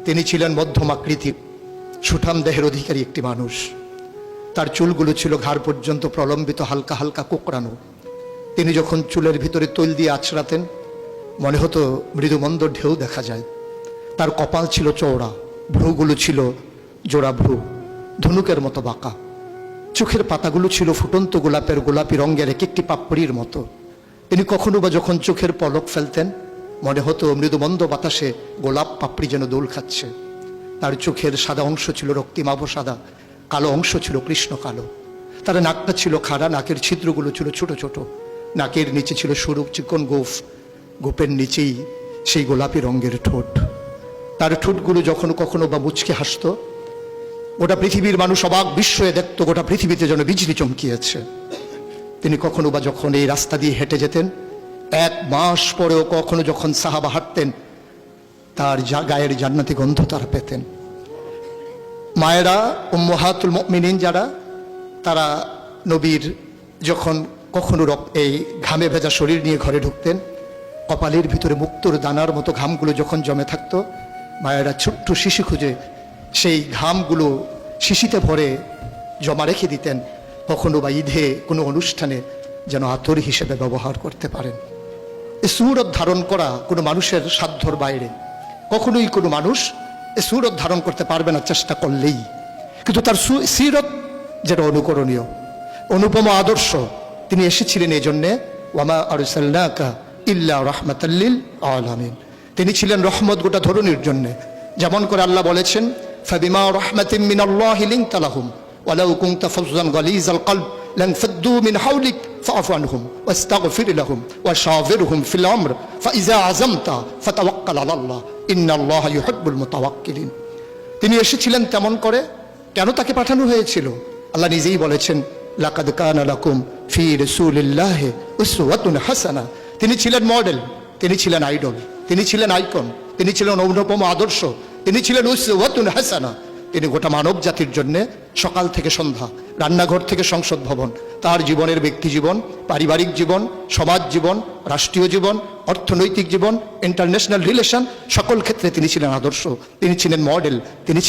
তিনি ছিলেন মধ্যম আকৃতির সুঠাম দেহের অধিকারী একটি মানুষ। তার চুলগুলো ছিল ঘাড় পর্যন্ত প্রলম্বিত, হালকা হালকা কোঁকড়ানো। তিনি যখন চুলের ভিতরে তৈল দিয়ে আছড়াতেন মনে হতো মৃদুমন্দ ঢেউ দেখা যায়। তার কপাল ছিল চওড়া, ভ্রুগুলো ছিল জোড়া ভ্রু, ধনুকের মতো বাঁকা। চোখের পাতাগুলো ছিল ফুটন্ত গোলাপি রঙের এক একটি পাপড়ির মতো। তিনি কখনো বা যখন চোখের পলক ফেলতেন মনে হতো মৃদুমন্দ বাতাসে গোলাপ পাপড়ি যেন দোল খাচ্ছে। তার চোখের সাদা অংশ ছিল রক্তিমাভ সাদা, কালো অংশ ছিল কৃষ্ণ কালো। তার নাকটা ছিল খাড়া, নাকের ছিদ্রগুলো ছিল ছোট ছোট, নাকের নিচে ছিল সরু চিকন গোঁফ, গোপের নিচেই সেই গোলাপি রঙের ঠোঁট। তার ঠোঁটগুলো যখন কখনো বা মুচকে হাসত গোটা পৃথিবীর মানুষ অবাক বিস্ময়ে দেখত গোটা পৃথিবীতে যেন বিজলি চমকিয়েছে। তিনি কখনো বা যখন এই রাস্তা দিয়ে হেঁটে যেতেন, 1 মাস পরেও কখনো যখন সাহাবা হাঁটতেন তার গায়ের জান্নাতি গন্ধ তারা পেতেন। মায়েরা উম্মাহাতুল মুমিনিন যারা, তারা নবীর যখন কখনো এই ঘামে ভেজা শরীর নিয়ে ঘরে ঢুকতেন, কপালের ভিতরে মুক্তোর দানার মতো ঘামগুলো যখন জমে থাকতো, মায়েরা ছোট্ট শিশি খুঁজে সেই ঘামগুলো শিশিতে ভরে জমা রেখে দিতেন, কখনো বা ঈদে কোনো অনুষ্ঠানে যেন আতর হিসেবে ব্যবহার করতে পারেন। এই সুরত ধারণ করা কোনো মানুষের সাধ্যর বাইরে। কখনোই কোনো মানুষ এই সুরত ধারণ করতে পারবে না চেষ্টা করলেই। কিন্তু তার সিরত যেটা অনুকরণীয়, অনুপম আদর্শ। তিনি এসেছিলেন এই জন্যে, ওয়ামা আরসালনাকা ইল্লা রাহমাতাল লিল আলামিন। তিনি ছিলেন রহমত গোটা ধরনের জন্য। যেমন করে আল্লাহ বলেছেন, ফাবিমা রাহমাতিন মিনাল্লাহি লিনতা লাহুম ওয়ালাউ কুনতা ফাজ্জান গালিজাল কলব লানফাদ্দু মিন হাওলিক ফাআফু আনহুম ওয়াস্তাগফির লাহুম ওয়াশাওিরহুম ফিল আমর ফাইযা আযামতা ফাতাওয়াক্কাল আলাল্লাহ ইন্নাল্লাহা ইউহিব্বুল মুতাওয়াক্কিলিন। তিনি এসেছিলেন তেমন করে। কেন তাকে পাঠানো হয়েছিল? আল্লাহ নিজেই বলেছেন, লাকাদ কানা লাকুম ফি রাসূলিল্লাহি উসওয়াতুন হাসানাহ। তিনি ছিলেন মডেল, তিনি ছিলেন আইডল, তিনি ছিলেন আইকন, তিনি ছিলেন অনুপম আদর্শ, তিনি ছিলেন উসওয়াতুন হাসানাহ। তিনি গোটা মানব জাতির জন্য সকাল থেকে সন্ধ্যা, রান্নাঘর থেকে সংসদ ভবন, তার জীবনের ব্যক্তি জীবন, পারিবারিক জীবন, সমাজ জীবন, রাষ্ট্রীয় জীবন, অর্থনৈতিক জীবন, ইন্টারন্যাশনাল রিলেশন, সকল ক্ষেত্রে তিনি ছিলেন আদর্শ, তিনি ছিলেন মডেল, তিনি